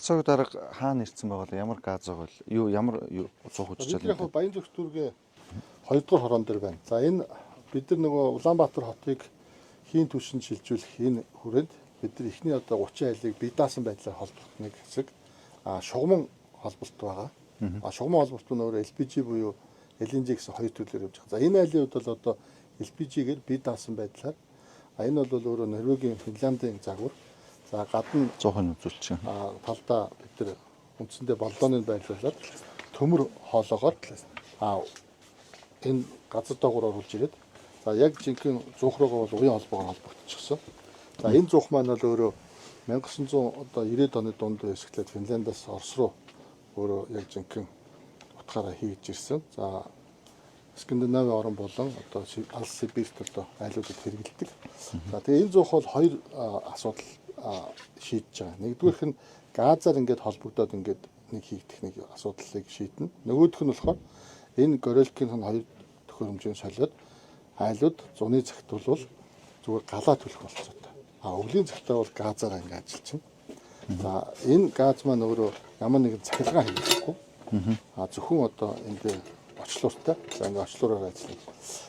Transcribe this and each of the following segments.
Гацаагийн дарга хаана ирсэн байгаа ямар газ байгаа вэ? Ямар цух хүчтэй яг Баянзүрх дүүргээ 2 дугаар хорон дээр байна. За энэ бид нар нөгөө Улаанбаатар хотыг хийн түвшинд шилжүүлэх энэ хүрээнд бид нар эхний одоо 30 айлыг бие даасан байдлаар холбох нэг хэсэг шугамн холболт байгаа. Шугамн холболт нь өөрөө LPG буюу LNG гэсэн хоёр төрлөөр явж байгаа. За энэ айлын хувьд бол одоо LPG-гээр бие даасан байдлаар энэ бол өөрөө Норвегийн, Финляндийн загвар. За гадна 100-ын үзүүлчин. Талдаа бид нар үндсэндээ болдооны байрлуулад төмөр хоолоогоор энэ газар доогуур оруулж ирээд за яг жинхэнэ зуух руугаа бол уян холбоогоор холбогдчихсон. За энэ зуух маань бол өөрөө 1990-ад оны дунд хэсэгтлээд Финляндаас Орос руу өөрөө яг жинхэнэ утгаараа хийж ирсэн. За Скандинавын орн болон одоо Алс Сибирт одоо айлуудад хэрэгэлдэг. За тэгээ энэ зуух бол хоёр асуудал шийдэж байгаа. Нэгдүгээрх нь газаар ингээд холбогдоод ингээд нэг хийгдэх нэг асуудлыг шийднэ. Нөгөөх нь болохоор энэ горелкийн хоёр төхөөрөмжийн солиод айлууд зуны цагт бол зүгээр галаа төлөх болцоотой. Өвлийн цагтаа бол газаараа ингээд ажиллана. За энэ газ маань өөрөө ямар нэгэн цахилгаан хийхгүй. Зөвхөн одоо энд очлууртай. За ингээд очлуураар ажиллана.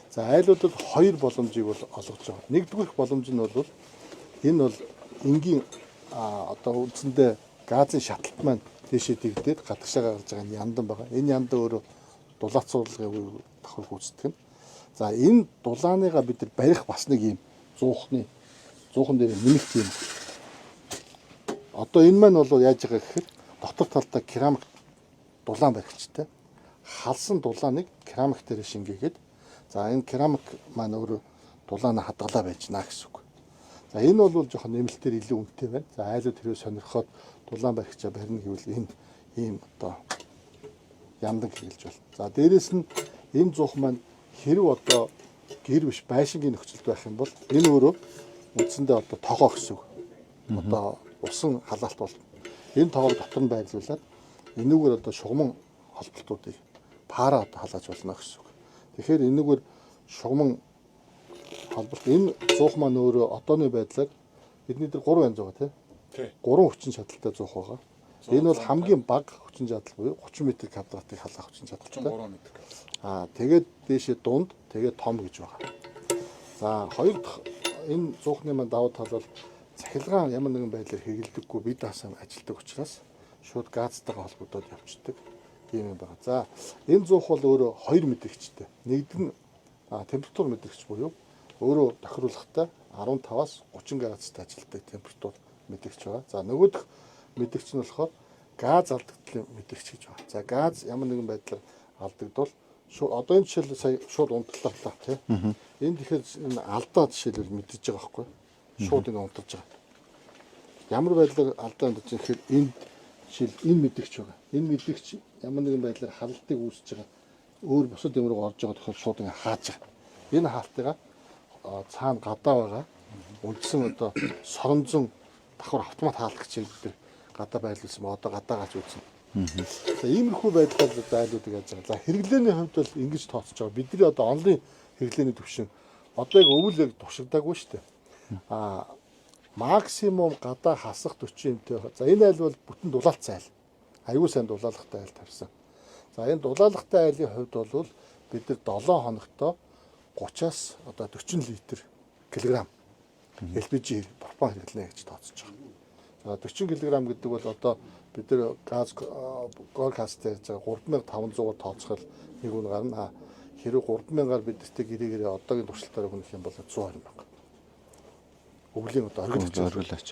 За айлуудад хоёр боломжийг бол олгож байгаа. Нэгдүгээрх боломж нь бол энэ бол энгийн одоо үндсэндээ газын шаталт маань дэшээ дэгдээд гадагшаа гарч байгаа яндан байгаа. Энэ яндан өөрөө дулаацуулгын давхар гүйцэтгэв. За энэ дулааныгаа бид нар барих бас нэг юм зуухан дээр нэмэгт юм. Одоо энэ маань бол яаж байгаа гэхээр дотор талдаа керамик дулаан баригчтай. Халсан дулааныг керамик дээр шингээгээд за энэ керамик маань өөрөө дулаанаа хадгалаа байж гэнэ гэсэн үг. За энэ бол жоохон нэмэлтээр илүү үнэтэй байна. За айлууд хэрвээ сонирхоод дулаан баригчаа барина гэвэл энэ ийм одоо яндан хэрэглэж байна. За дээрэс нь энэ зуух маань хэрв одоо гэр биш байшингийн нөхцөлд байх юм бол энэ өөрөө үндсэндээ одоо тогоо гэсэн үг. Одоо усан халаалт бол энэ тоогоор дотор нь байрлуулад энүүгээр одоо шугамн холболтуудыг пара одоо халааж болно гэсэн үг. Тэгэхээр энүүгээр шугамн холболт энэ зуух маань өөрөө одооны байдлаар бидний дээр 3 янз байгаа тийм. 3 хүчин чадалтай зуух байгаа. Энэ бол хамгийн бага хүчин чадал буюу 30 м квадратыг халаах хүчин чадалтай. 33 м. Тэгээд дээшээ дунд тэгээд том гэж байгаа. За хоёр дахь энэ зуухны маань давуу тал бол цахилгаан ямар нэгэн байдлаар хэрэгэлдэггүй бие даасан ажилтдаг учраас шууд газтайгаа холбогдоод явцдаг юм байна. За энэ зуух бол өөрөө хоёр мэдрэгчтэй. Нэгд нь температур мэдрэгч буюу өөрөө тохируулгатай 15-аас 30 градустай ажилтдаг температур мэдрэгч байгаа. За нөгөөх мэдрэгч нь болохоор газ алдагдлын мэдрэгч гэж байгаа. За газ ямар нэгэн байдлаар алдагдвал одоо энэ жишээл сая шууд унтлаа тийм. Энэ тэгэхээр энэ алдаа жишээлбэл мэдчихэж байгаа байхгүй. Шууд ингэ унтарч байгаа. Ямар байдлаар алдаа унтарч байгаа гэхээр энэ жишээл энэ мэдрэгч байгаа. Энэ мэдрэгч ямар нэгэн байдлаар халалтыг үүсэж байгаа. Өөр бусад юм руу орж байгаа тохиол шууд ингэ хааж байгаа. Энэ хаалтыгаа цаана гадаа байгаа. Үндсэн одоо соронзон давхар автомат хаалгач гэдэг гадаа байрлуулсан ба одоо гадаа гаж үүснэ. За иймэрхүү байдлаар одоо айлуудыг яаж байгаа. За хэрэглээний хувьд бол ингэж тооцож байгаа. Бидний одоо онлын хэрэглээний түвшин одоо яг өвөл яг туршигдаагүй шүү дээ. Максимум гадаа хасах 40 м-тэй. За энэ айл бол бүтэн дулаалцсан айл. Аюул сайн дулаалгатай айл тавьсан. За энэ дулаалгатай айлын хувьд бол бид нар 7 хоногтоо 30-аас одоо 40 литр килограмм LPG пропан хэрэглэнэ гэж тооцож байгаа. За 40 кг гэдэг бол одоо бид нар газ газ дээр 3500-аар тооцоход нэг үн гарна. Хэрэг 3000-аар бидэртээ гэрээ одоогийн туршилтаар өгөх юм бол 120 мянга. Өвлийн одоо оргилаач.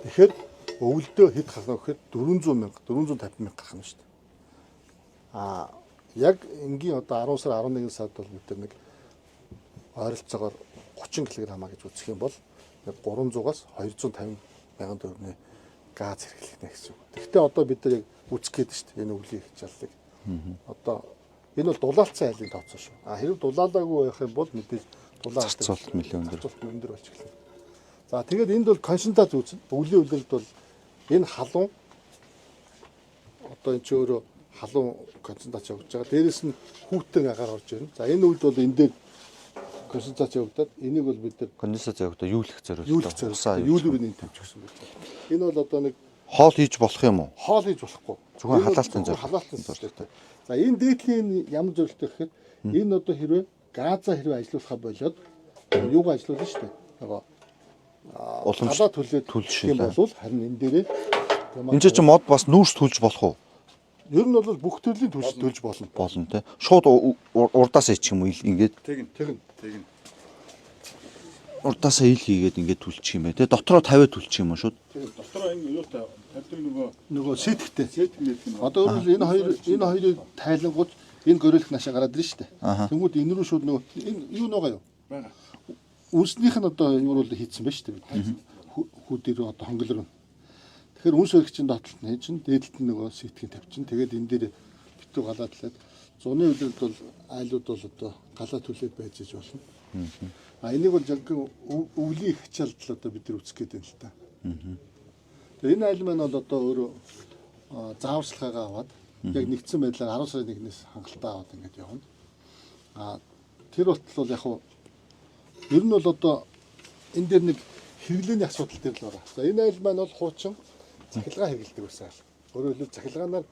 Тэгэхээр өвөлдөө хэд гарна гэхээр 400 мянга, 450 мянга гарна шүү дээ. Яг энгийн одоо 10 сар 11 сард бол бид нэг ойролцоогоор 30 кг гэж үзэх юм бол 300-аас 250 мянган төгрөгийн газ хэрэглэнэ гэсэн үг. Гэхдээ одоо бид нар яг үзэх гээд шүү дээ энэ өвлийн хязгаарлалыг. Одоо энэ бол дулаалцсан айлын тооцоо шүү. Хэрэг дулаалаагүй байх юм бол мэдээж дулаалт нэлээд өндөр болж эхэлнэ. За тэгээд энд бол концентрат үүснэ. Өвлийн үлрэлт бол энэ халуун одоо энэ ч өөрөө халуун концентрат явуулж байгаа. Дээрээс нь хүүтэн агаар орж ирнэ. За энэ өвд бол энэ дээр концентрат явагдаад энийг бол бид нар конденсат явагдаа юулах зорилготой. Юулүрийн тавьчих гэсэн үг. Энэ бол одоо нэг Хоол хийж болох юм уу? Хоол хийж болохгүй. Зөвхөн Энэ бол халаалтын зөвхөн зорилго. халаалтын зорилготой. За энэ дээдлийн ямар зорилготой гэхээр энэ одоо хэрвээ газа хэрвээ ажиллуулахаа болоод юуг ажиллуулна шүү дээ. Нөгөө Уламж халаа төлөөд төлшөөлөө. юм бол харин энэ дээрээ Энд чинь мод бас нүүрс төлж болох уу? ер нь бол бүх төрлийн төлж болно. Болно те. Шууд урдаасаа ичих юм уу ингээд Тэгнь. урдаасаа ил хийгээд ингээд төлчих юм бэ те. Дотроо тавиад төлчих юм уу шууд? Дотроо ингэ юутай тавьдаг Нөгөө сэтгтэй. сэтгмэт юм. Одоо өөрөөр энэ хоёрыг тайлангууд энэ гөрөлх наашаа гараад ирж штэ. Тэнгүүд энэ рүү шууд нөгөө энэ юу нөгаа юу? Бага. Үнснийх нь одоо ямар бол хийцэн ба штэ. Хүүдээр одоо хонгол руу. Тэгэхээр үнс өргөчийн дотолт нь чинь дээдлэлт нөгөө сэтгийг тавьчин. Тэгээд энэ дээр битүү галаадлаад зуны үйлрэлд бол айлууд бол одоо галаа төлөөд байж иж болно. А энийг бол яг өвлийн хичээлд одоо бид нар үзэх гээд байна л та. Тэгээ энэ айл маань бол одоо өөрөө зааварчилгаагаа аваад яг нэгдсэн байдлаар 10 сарын 1-ээс хангалттай аваад ингэж явна. А тэр болтол бол яг хуу ер нь бол одоо энэ дээр нэг хэрэглээний асуудал дээр л байгаа. За энэ айл маань бол хуучин цахилгаан хэрэглэдэг байсан айл. Өөрөөр хэлбэл цахилгаанаар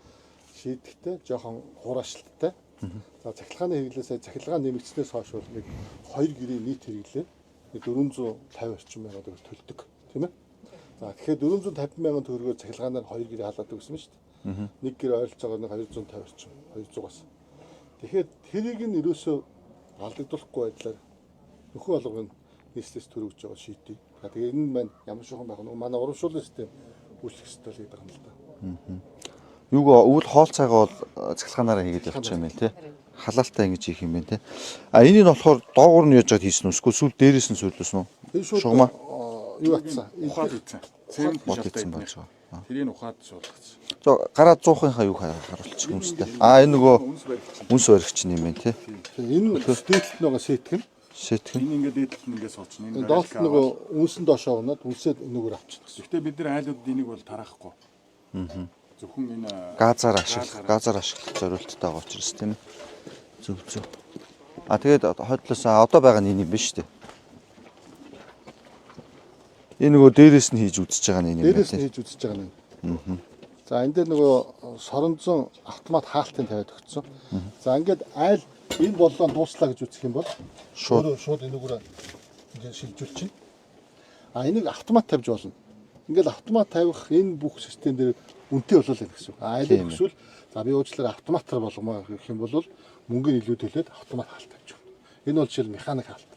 шийдэхтэй жоохон хураашилттай. За цахилгааны хэрэглээсээ цахилгаан нэмэгдснээс хойш бол нэг 2 гэрийн нийт хэрэглээ 450 орчим мянга төгрөг төлдөг тийм ээ. За тэгэхээр 450 мянган төгрөгөөр цахилгаанаар 2 гэрээ халаадаг гэсэн шүү дээ. Нэг гэр ойролцоогоор 250 орчим 200-аас. Тэгэхээр тэрийг нь ерөөсөө алдагдуулахгүй байдлаар нөхөн алгын нийслэлээс төрөгж байгаа шийдтий. Тэгээ энэ маань ямар шохон байх нь манай урамшууллын систем үйлчлэх ёстой л гэдэг юм л да. Юуг өвөл хоол цайгаа бол цахилгаанаараа хийгээд явчих юм байна те. Халаалтаа ингэж хийх юм байна те. А энийг нь болохоор доогуур нь яаж хийсэн үү? Эсвэл сүүл дээрээс нь сүйрлсэн үү? Энэ шууд Шугамаа юу атсан? Ухаад ийцэн. Цемент бод шалтай хийсэн байна. байж байгаа. Тэрийг ухаад суулгацсан. За гараа 100-ынхаа юу харуулчих юм сте. А энэ нөгөө Үнс баригч. үнс баригч юм байна те. Энэ дээдлэлт нөгөө сэтгэн. Сэтгэн. Энэ ингээд дээдлэлт ингээд суулчихна. Энэ Доолт нөгөө үнсэн доошоо унаад үнсээ энүүгээр авчихна гэсэн. Гэхдээ бид нар айлууд энийг бол тараахгүй. Зөвхөн энэ Газар ашиглах зорилттой байгаа учраас тийм ээ. Зөв. А тэгээд хотлоосаа одоо байгаа нь энэ юм биш үү? Энэ нөгөө дээрээс нь хийж үзэж байгаа нь энэ юм Дээрээс нь байна. хийж үзэж байгаа нь. За энэ дээр нөгөө соронзон автомат хаалтын тавиад өгсөн. За ингээд айл энэ боллоо дууслаа гэж үзэх юм бол шууд энүүгээр ингээд шилжүүл чинь. А энийг автомат тавьж болно. Ингээд автомат тавих энэ бүх систем дээр үнэтэй болол юм гэсэн. Айлыг өсвөл за би уучлаарай автоматар болгомоо гэх юм бол мөнгөний илүү төлөөд автомат хаалт тавьж байна. Энэ бол жишээл механик хаалт.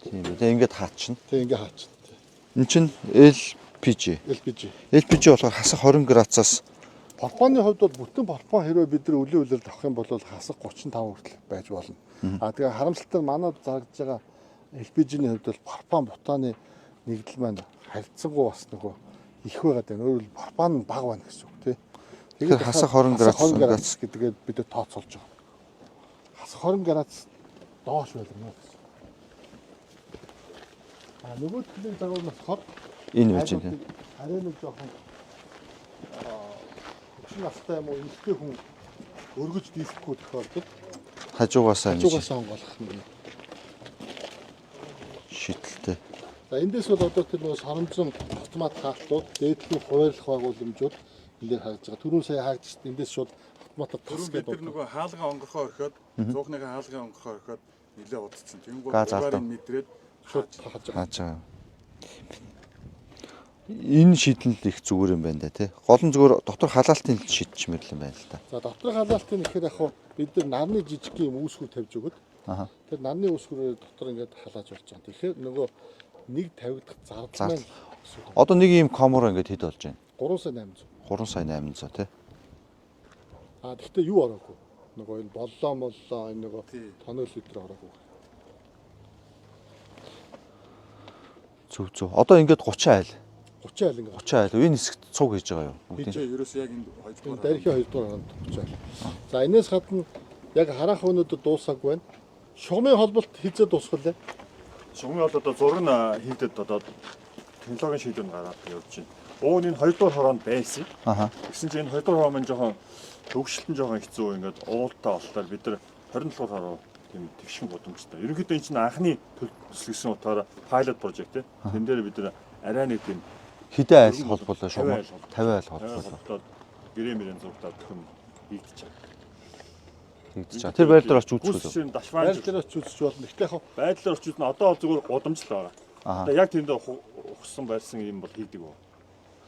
Тийм үү. Тэгээд ингээд хаачна. Тэг ингээд хаачна. Эн чинь LPG. LPG болохоор хасах 20 градусаас Пропоны хувьд бол бүтэн пропон хэрвээ бид нар өлийн үйлрэлд авах юм бол хасах 35 хүртэл байж болно. А тэгээ харамсалтай нь манад зарагдж байгаа LPG-ний хувьд бол пропон бутааны нэгдэл маань харьцангуй бас нөгөө их байгаад байна. Өөрөөр хэлбэл пропон нь бага байна гэсэн үг тий. Тэгэхээр хасах 20 градус гэдгээд бид нар тооцоолж байгаа. Хасах 20 градус доош байлгана гэсэн. А нөгөө төлөв дагавар нь болохоор энэ байж байна. арай нэг жоохон хөшин настай юм уу ихтэй хүн өргөж дийлэхгүй тохиолдолд Хажуугаасаа ингэж онгоолгох нь. шийдэлтэй. За эндээс бол одоо тэр нөгөө соронзон автомат хаалтлууд, дээдлэн хуваарлах байгууламжууд энэ дээр харагдаж байгаа. Түрүүн сая хаагдчихсан. Эндээс шууд автоматар тас бид нар гэдэг. нөгөө хаалгаа онгорхоо орхиод цуухныхаа хаалгаа онгорхоо орхиод нилээ удацсан. Тэнгүү Газ алдаа. мэдрээд Шууд хааж байгаа. Хааж байгаа. Энэ шийдэл их зүгээр юм байна да тий. Гол нь зүгээр дотор халаалтын шийдчмээр л юм байна л да. За доторх халаалтын ихээр яг бид нар нарны жижиг юм үүсгүүр тавьж өгöd. Тэр нарны үүсгүүрээр дотор ингээд халааж болж байгаа. Тэгэхээр нөгөө нэг тавигдах зардал маань Одоо нэг ийм комор ингээд хэд болж байна? 3 сая 800. 3 сая 800 тий. А тэгвэл юу ороогүй. Нөгөө энэ боллоо энэ нөгөө тоног литр ороогүй. Зөв. Одоо ингээд 30 айл. 30 айл ингээд 30 айл. Энэ хэсэгт цуг хийж байгаа юу? хийж ерөөсөө яг энэ энэ хоёрдугаар дархийн 2 дугаар хоног 30 айл. За энэс гадна яг харах өнөдө дуусаагүй байна. Шугамын холболт хийзээ дуусгал лээ. Шугамын бол одоо зураг нь хийдэд одоо технологийн шийдвэр гараад явж байна. Уг нь энэ 2 дугаар хороонд байсан. Гэсэн чинь энэ 2 дугаар хороо маань жоохон төгсөлтөн жоохон хэцүү ингээд уултаа болтоор бид нар 27 дугаар хороо тийм тэгшин гудамжтай. Ерөнхийдөө энэ чинь анхны төсөл гэсэн утгаараа pilot project тийм. Тэн дээр бид нар арай нэг тийм Хэдэн айл холбоолоо шүү. 50 айл 50 айл холбоолоо. холбогдоод гэрэмэрийн зурдаад төхөн хийгдэж байгаа. Тэгдэж байгаа. Тэр байр дээр очиж үзчихвэл. Үсчийн дашван Байр дээр очиж үзэж болно. Гэхдээ яг байдлаар очиж үзэн одоо зүгээр удамжл байгаа. Одоо яг тэндээ ухсан байрсан юм бол хийдэг үү?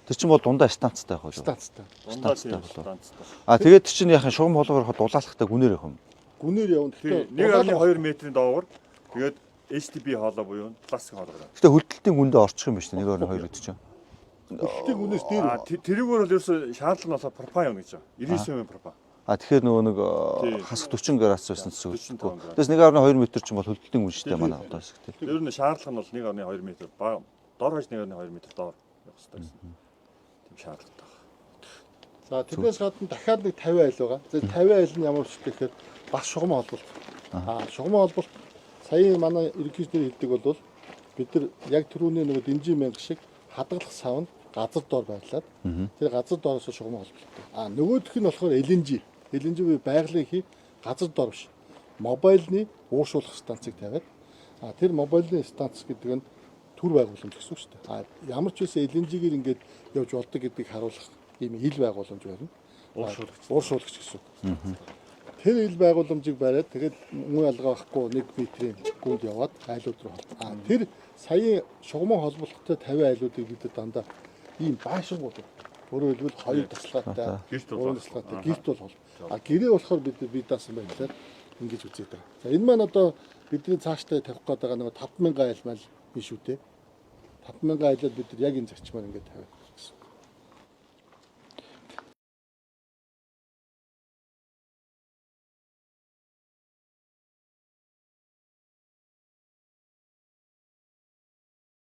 Тэр чинь бол дундаа станцтай байх уу? станцтай. Дундаа Станцтай тийм болоо. станцтай. Тэгээд тэр чинь яхаа шугам хоолгоор дулаалахтай гүнээр явах юм. Гүнээр явна. Тэгээ Гэхдээ 1.2 м-ийн доогоор тэгээд HDB хоолой буюу пластик хоолой. Гэтэ хөлтөлтийн гүндээ орчих юм ба шүү дээ. 1.2 гэдэг чинь. хөлтийн гүнээс дээр. Тэрүүгээр бол ерөөсө шаардлага нь болохоор пропан юм гэж байна. 99% пропан. Тэгэхээр нөгөө нэг хасах 40 градус байсан гэсэн үг. Тэс 1.2 м чинь бол хөлтөлтийн гүн шүү дээ манай одоо хэсэгт. Ер нь шаардлага нь бол 1.2 м дор хаж 1.2 м доор явах хэрэгтэй гэсэн. Тийм шаардлагатай байна. За тэрнээс гадна дахиад нэг 50 айл байгаа. За 50 айл нь ямар ч гэхээр бас шугам холболт. Шугам холболт сая манай ерөнхийдөө хэлдэг бол бид нар яг түрүүний нөгөө дэмжин мянга шиг хадгалах савнд газар доор байрлаад тэр газар доороос шугам холболттой. Нөгөөх нь болохоор LNG. LNG буюу байгалийн хий газар доор биш. Мобайлны ууршуулах станцыг тавиад тэр мобайлны станц гэдэг нь төр байгууламж гэсэн үг шүү дээ. Ямар ч үсэн LNG-гээр ингээд явж болдог гэдгийг харуулах ийм ил байгууламж байна. Ууршуулагч гэсэн үг. Тэр ил байгууламжийг бариад тэгээд мөн алгаа байхгүй 1 м-ийн гүнд яваад айлууд руу холбоо. Тэр саяын шугамын холболттой 50 айлуудыг бид дандаа ийм баашингууд. Өөрөөр хэлбэл хоёр тасалгаатай, гэрт тасалгаатай гэрт бол холбоо. Гэрээ болохоор бид даасан байдлаар ингэж үзээд байгаа. За энэ маань одоо бидний цаашдаа тавих гээд байгаа нэг 5000 айл мал биш үү те. 5000 айлууд бид нар яг энэ зарчмаар ингэж тавиад